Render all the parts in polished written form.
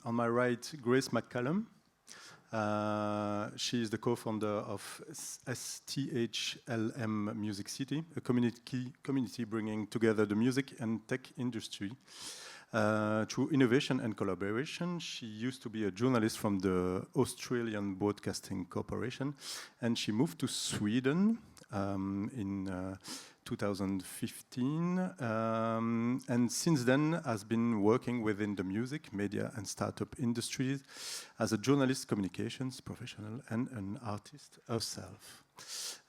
on my right, Grace McCallum. She is the co-founder of STHLM Music City, a community bringing together the music and tech industry through innovation and collaboration. She used to be a journalist from the Australian Broadcasting Corporation, and she moved to Sweden in 2015, and since then has been working within the music, media and startup industries as a journalist, communications professional and an artist herself.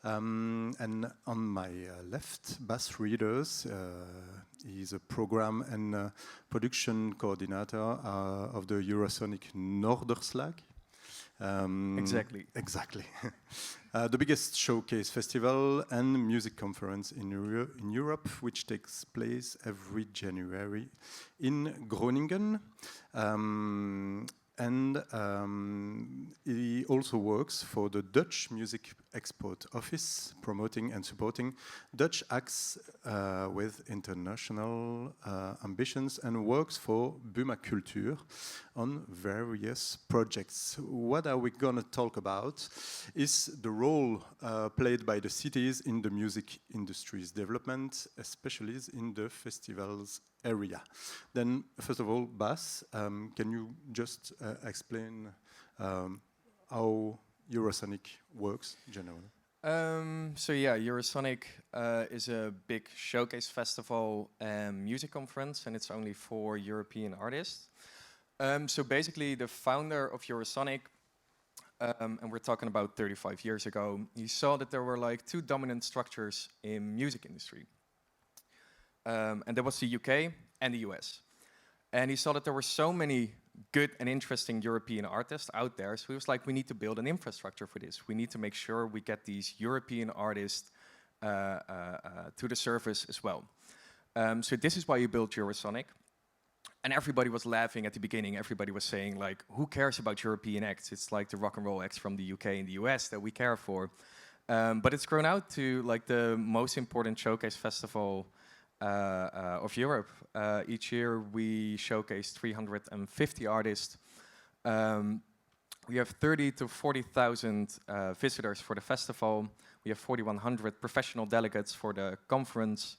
And on my left, Bas Reeders, he's a program and production coordinator of the Eurosonic Noorderslag. Exactly. The biggest showcase festival and music conference in Europe, which takes place every January in Groningen. He also works for the Dutch Music Export Office, promoting and supporting Dutch acts with international ambitions, and works for Buma Cultuur on various projects. What are we going to talk about is the role played by the cities in the music industry's development, especially in the festivals area. Then, first of all, Bas, can you just explain how Eurosonic works generally? Eurosonic is a big showcase festival and music conference, and it's only for European artists. So basically, the founder of Eurosonic, and we're talking about 35 years ago, he saw that there were like two dominant structures in music industry. And that was the UK and the US. And he saw that there were so many good and interesting European artists out there. So he was like, we need to build an infrastructure for this. We need to make sure we get these European artists to the surface as well. So this is why he built Eurosonic. And everybody was laughing at the beginning. Everybody was saying, like, who cares about European acts? It's like the rock and roll acts from the UK and the US that we care for. But it's grown out to like the most important showcase festival of Europe. Each year we showcase 350 artists. We have 30 to 40,000 visitors for the festival. We have 4,100 professional delegates for the conference.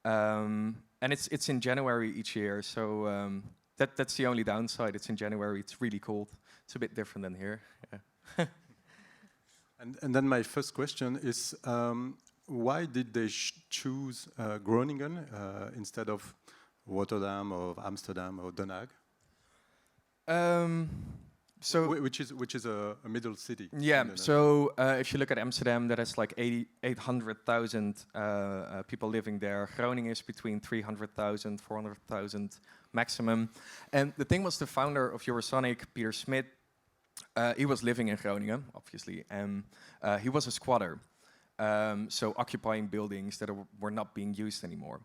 And it's in January each year, so that's the only downside. It's in January, it's really cold. It's a bit different than here. Yeah. And then my first question is, why did they choose Groningen instead of Rotterdam or Amsterdam or Den Haag? Which is a middle city. Yeah. So if you look at Amsterdam, that has like 800,000 people living there. Groningen is between 300,000, 400,000 maximum. And the thing was, the founder of Eurosonic, Peter Smit, he was living in Groningen, obviously, and he was a squatter. So occupying buildings that were not being used anymore.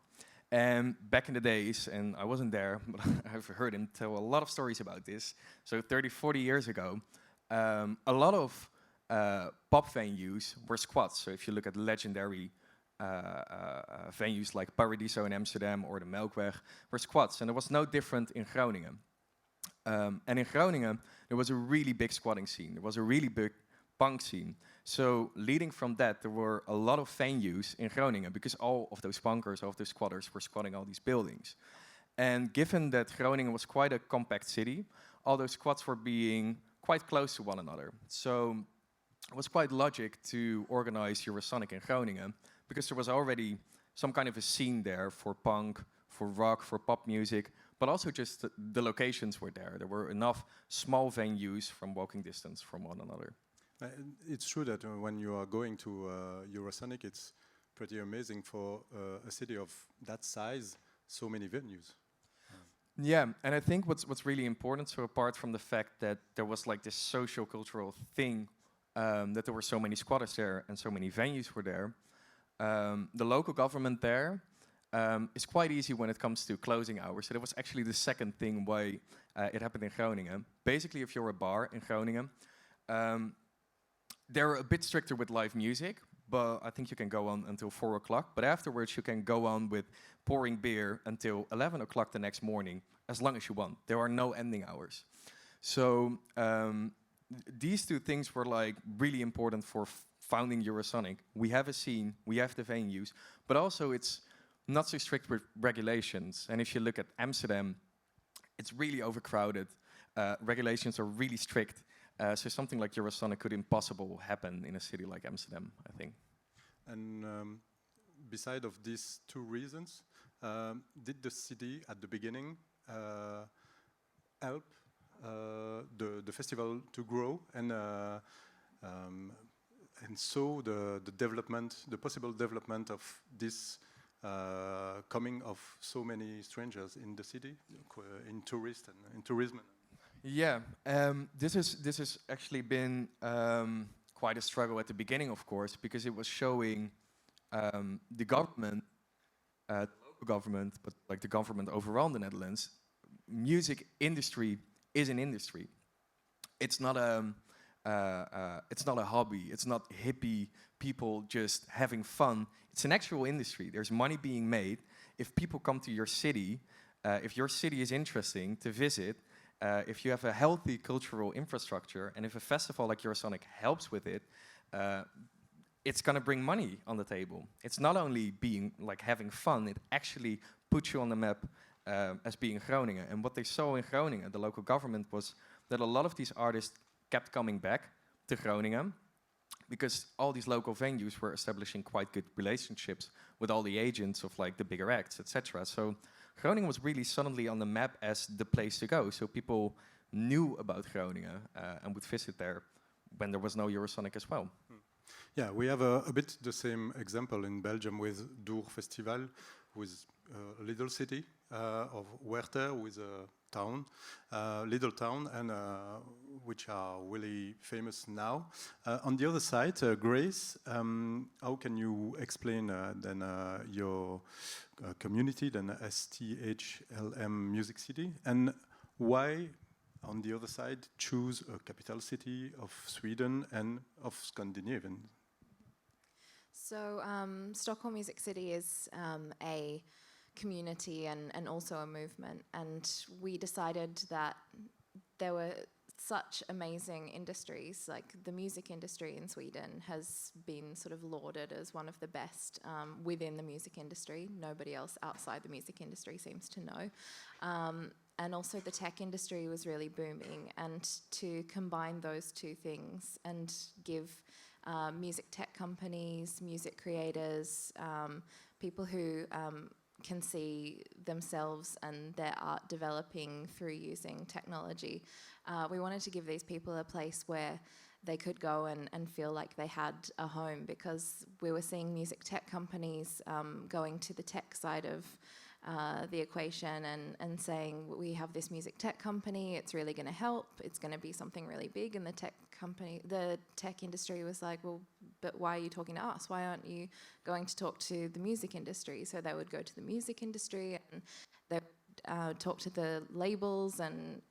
And back in the days, and I wasn't there, but I've heard him tell a lot of stories about this. So 30, 40 years ago, a lot of pop venues were squats. So if you look at legendary venues like Paradiso in Amsterdam or the Melkweg, were squats. And it was no different in Groningen. And in Groningen, there was a really big squatting scene. There was a really big punk scene. So leading from that, there were a lot of venues in Groningen because all of those punkers, all of those squatters were squatting all these buildings. And given that Groningen was quite a compact city, all those squats were being quite close to one another. So it was quite logic to organize Eurosonic in Groningen because there was already some kind of a scene there for punk, for rock, for pop music, but also just the locations were there. There were enough small venues from walking distance from one another. It's true that when you are going to Eurosonic, it's pretty amazing for a city of that size, so many venues. Yeah, and I think what's really important, so apart from the fact that there was like this socio-cultural thing, that there were so many squatters there and so many venues were there, the local government there is quite easy when it comes to closing hours. So that was actually the second thing why it happened in Groningen. Basically, if you're a bar in Groningen, they're a bit stricter with live music, but I think you can go on until 4 o'clock. But afterwards, you can go on with pouring beer until 11 o'clock the next morning, as long as you want. There are no ending hours. So these two things were like really important for founding Eurosonic. We have a scene, we have the venues, but also it's not so strict with regulations. And if you look at Amsterdam, it's really overcrowded. Regulations are really strict. So something like Eurosonic could impossible happen in a city like Amsterdam, I think. And beside of these two reasons, did the city at the beginning help the festival to grow and so the development, the possible development of this coming of so many strangers in the city, in tourists and in tourism? Yeah, this has actually been quite a struggle at the beginning, of course, because it was showing the government, the local government, but like the government overall in the Netherlands, music industry is an industry. It's not a hobby. It's not hippie people just having fun. It's an actual industry. There's money being made. If people come to your city, if your city is interesting to visit, if you have a healthy cultural infrastructure, and if a festival like Eurosonic helps with it, it's going to bring money on the table. It's not only being like having fun, it actually puts you on the map as being Groningen. And what they saw in Groningen, the local government, was that a lot of these artists kept coming back to Groningen because all these local venues were establishing quite good relationships with all the agents of like the bigger acts, etc. So Groningen was really suddenly on the map as the place to go. So people knew about Groningen and would visit there when there was no Eurosonic as well. Yeah, we have a bit the same example in Belgium with Dour Festival, with a little city of Werther, with a town, little town, and which are really famous now. On the other side, Grace, how can you explain then your community, then STHLM Music City, and why, on the other side, choose a capital city of Sweden and of Scandinavian? So Stockholm Music City is a community and also a movement, and we decided that there were such amazing industries. Like the music industry in Sweden has been sort of lauded as one of the best within the music industry. Nobody else outside the music industry seems to know. And also the tech industry was really booming, and to combine those two things and give music tech companies, music creators, people who can see themselves and their art developing through using technology. We wanted to give these people a place where they could go and feel like they had a home, because we were seeing music tech companies going to the tech side of the equation and saying, we have this music tech company, it's really going to help, it's going to be something really big. And the tech industry was like, well, but why are you talking to us? Why aren't you going to talk to the music industry? So they would go to the music industry and they would talk to the labels and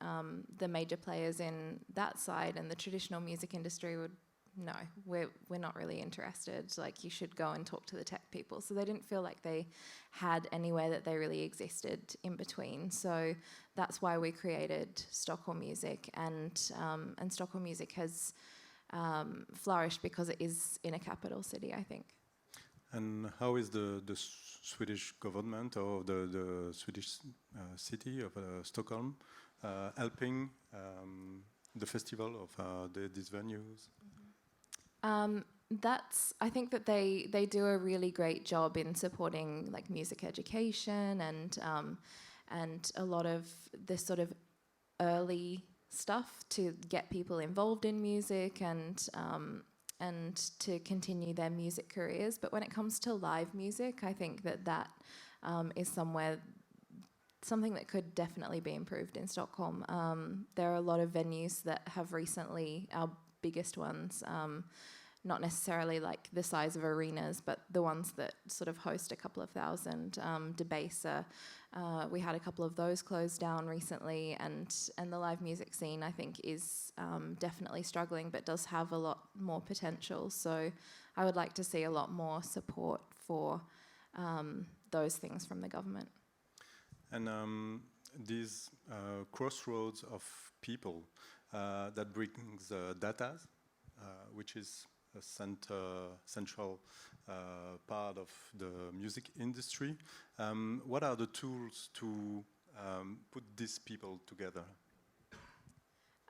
the major players in that side, and the traditional music industry would, no, we're not really interested. Like, you should go and talk to the tech people. So they didn't feel like they had anywhere that they really existed in between. So that's why we created Stockholm Music, and Stockholm Music has flourished because it is in a capital city, I think. And how is the Swedish government or the Swedish city of Stockholm helping the festival of these venues? I think that they do a really great job in supporting like music education and a lot of this sort of early stuff to get people involved in music and to continue their music careers. But when it comes to live music, I think that is something that could definitely be improved in Stockholm. There are a lot of venues that have recently, our biggest ones, not necessarily like the size of arenas, but the ones that sort of host a couple of thousand. Debaser, we had a couple of those closed down recently, and the live music scene, I think, is definitely struggling, but does have a lot more potential. So I would like to see a lot more support for those things from the government. And these crossroads of people that brings data, which is a central part of the music industry. What are the tools to put these people together?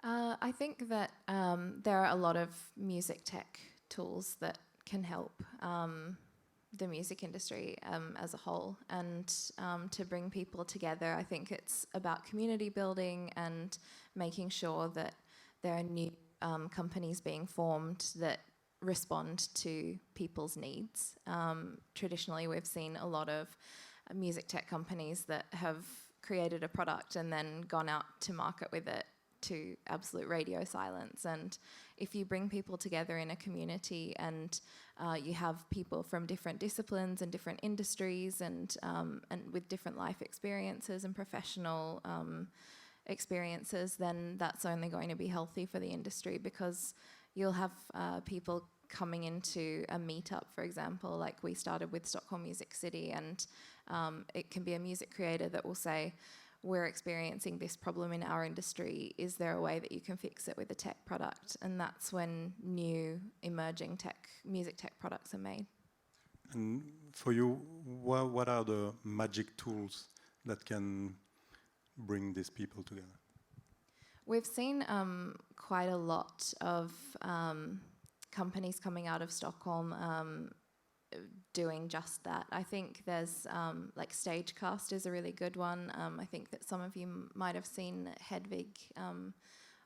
I think that there are a lot of music tech tools that can help the music industry as a whole, and to bring people together. I think it's about community building and making sure that there are new companies being formed that respond to people's needs. Traditionally, we've seen a lot of music tech companies that have created a product and then gone out to market with it to absolute radio silence. And if you bring people together in a community and you have people from different disciplines and different industries and with different life experiences and professional experiences, then that's only going to be healthy for the industry, because you'll have people coming into a meetup, for example, like we started with Stockholm Music City, and it can be a music creator that will say, we're experiencing this problem in our industry, is there a way that you can fix it with a tech product? And that's when new emerging music tech products are made. And for you, what are the magic tools that can bring these people together? We've seen quite a lot of companies coming out of Stockholm doing just that. I think there's like Stagecast is a really good one. I think that some of you might have seen Hedvig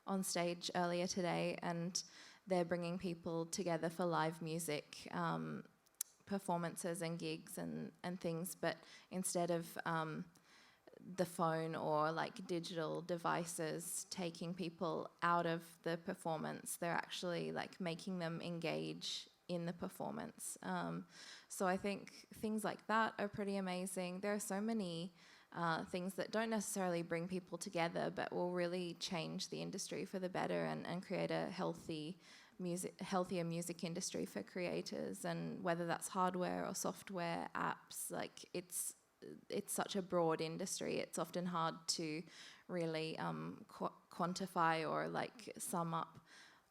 on stage earlier today, and they're bringing people together for live music performances and gigs and things, but instead of the phone or like digital devices taking people out of the performance, they're actually like making them engage in the performance. So I think things like that are pretty amazing. There are so many things that don't necessarily bring people together, but will really change the industry for the better and create a healthier music industry for creators. And whether that's hardware or software, apps, like it's such a broad industry. It's often hard to really quantify or like sum up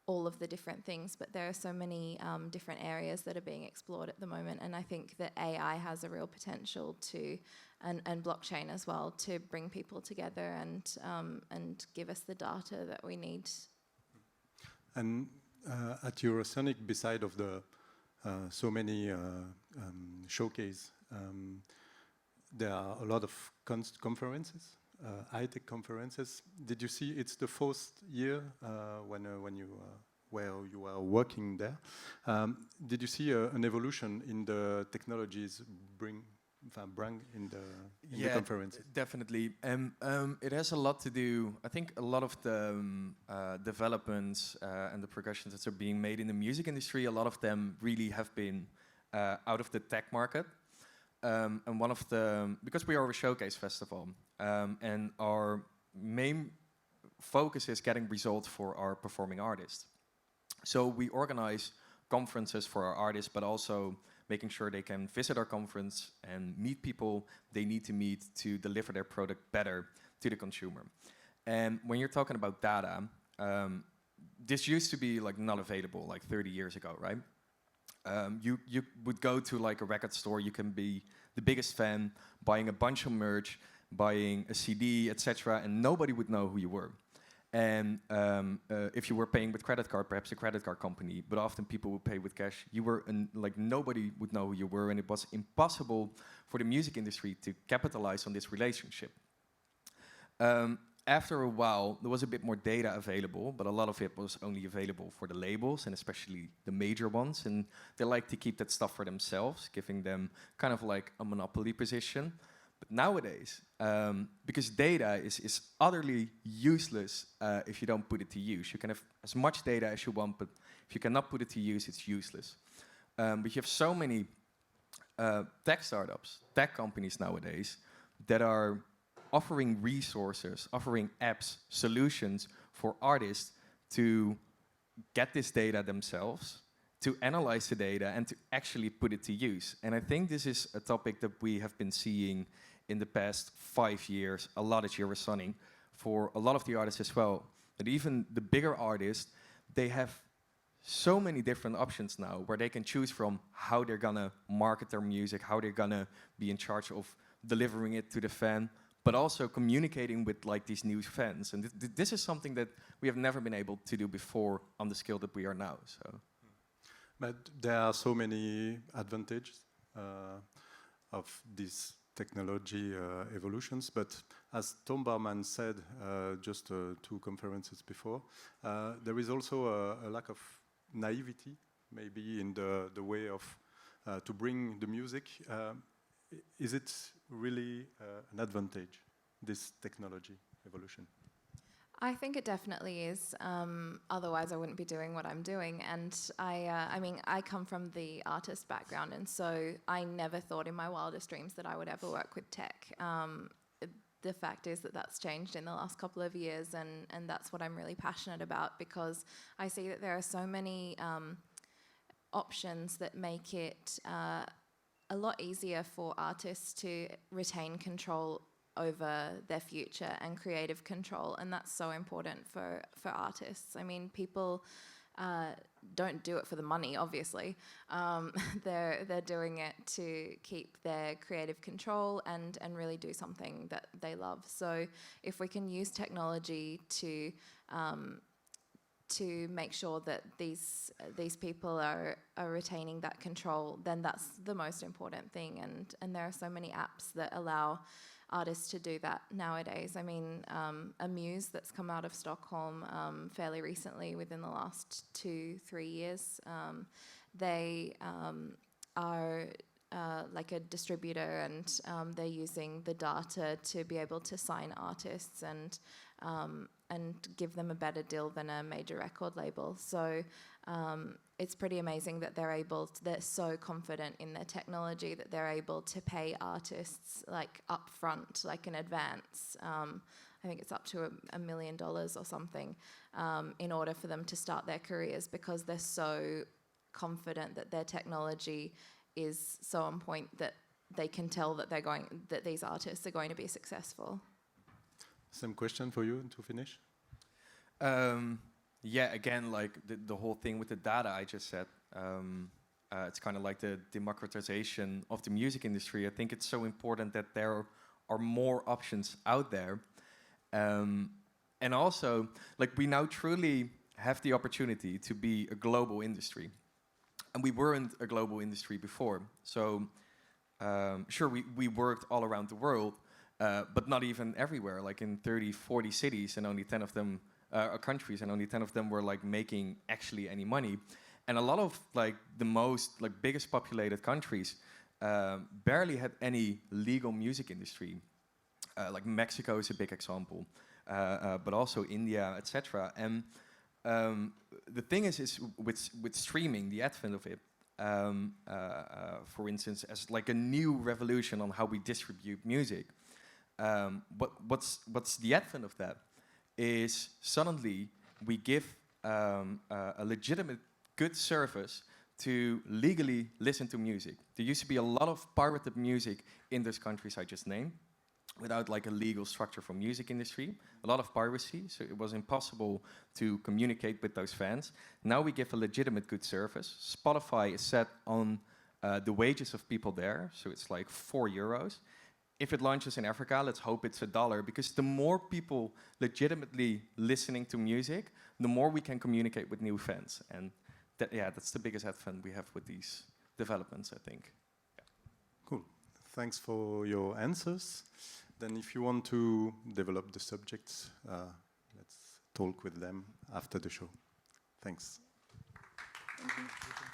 all of the different things, but there are so many different areas that are being explored at the moment, and I think that AI has a real potential to, and blockchain as well, to bring people together and give us the data that we need. And at Eurosonic, beside of the so many showcase, there are a lot of conferences, high-tech conferences. Did you see? It's the fourth year when you where you are working there. Did you see an evolution in the technologies bring in the conferences? Definitely. It has a lot to do. I think a lot of the developments and the progressions that are being made in the music industry, a lot of them really have been out of the tech market. And one of the, because we are a showcase festival, and our main focus is getting results for our performing artists. So we organize conferences for our artists, but also making sure they can visit our conference and meet people they need to meet to deliver their product better to the consumer. And when you're talking about data, this used to be like not available like 30 years ago, right? You would go to like a record store, you can be the biggest fan, buying a bunch of merch, buying a CD, etc., and nobody would know who you were. And if you were paying with credit card, perhaps a credit card company, but often people would pay with cash. You were like nobody would know who you were, and it was impossible for the music industry to capitalize on this relationship. After a while, there was a bit more data available, but a lot of it was only available for the labels, and especially the major ones. And they like to keep that stuff for themselves, giving them kind of like a monopoly position. But nowadays, because data is utterly useless if you don't put it to use. You can have as much data as you want, but if you cannot put it to use, it's useless. But you have so many tech startups, tech companies nowadays that are offering resources, offering apps, solutions for artists to get this data themselves, to analyze the data, and to actually put it to use. And I think this is a topic that we have been seeing in the past 5 years a lot at Eurosonic for a lot of the artists as well. But even the bigger artists, they have so many different options now where they can choose from how they're gonna market their music, how they're gonna be in charge of delivering it to the fan, but also communicating with like these new fans. And this is something that we have never been able to do before on the scale that we are now. So, but there are so many advantages of this technology evolutions. But as Tom Barman said just 2 conferences before, there is also a lack of naivety, maybe in the way of to bring the music. Is it really an advantage, this technology evolution? I think it definitely is. Otherwise, I wouldn't be doing what I'm doing. And I mean, I come from the artist background, and so I never thought in my wildest dreams that I would ever work with tech. The fact is that that's changed in the last couple of years, and that's what I'm really passionate about, because I see that there are so many options that make it a lot easier for artists to retain control over their future and creative control, and that's so important for artists. I mean, people don't do it for the money, obviously. They're doing it to keep their creative control and really do something that they love. So if we can use technology to make sure that these people are retaining that control, then that's the most important thing. And there are so many apps that allow artists to do that nowadays. I mean, Amuse, that's come out of Stockholm fairly recently, within the last 2-3 years, they are like a distributor, and they're using the data to be able to sign artists and give them a better deal than a major record label. So it's pretty amazing that they're so confident in their technology that they're able to pay artists like upfront, like in advance. I think it's up to $1 million or something, in order for them to start their careers, because they're so confident that their technology is so on point that they can tell that these artists are going to be successful. Same question for you to finish. Yeah, again, like the whole thing with the data I just said, it's kind of like the democratization of the music industry. I think it's so important that there are more options out there. And also, like, we now truly have the opportunity to be a global industry. And we weren't a global industry before. So, sure, we worked all around the world, but not even everywhere, like in 30, 40 cities, and only 10 of them countries, and only 10 of them were like making actually any money. And a lot of like the most like biggest populated countries barely had any legal music industry. Like Mexico is a big example, but also India, etc. And the thing is with streaming, the advent of it, for instance, as like a new revolution on how we distribute music. What's the advent of that? Is suddenly we give a legitimate good service to legally listen to music. There used to be a lot of pirated music in those countries I just named, without like a legal structure for music industry, a lot of piracy, so it was impossible to communicate with those fans. Now we give a legitimate good service. Spotify is set on the wages of people there, so it's like €4. If it launches in Africa, let's hope it's $1, because the more people legitimately listening to music, the more we can communicate with new fans. And that's the biggest advent we have with these developments, I think. Yeah. Cool. Thanks for your answers. Then if you want to develop the subjects, let's talk with them after the show. Thanks. Thank you.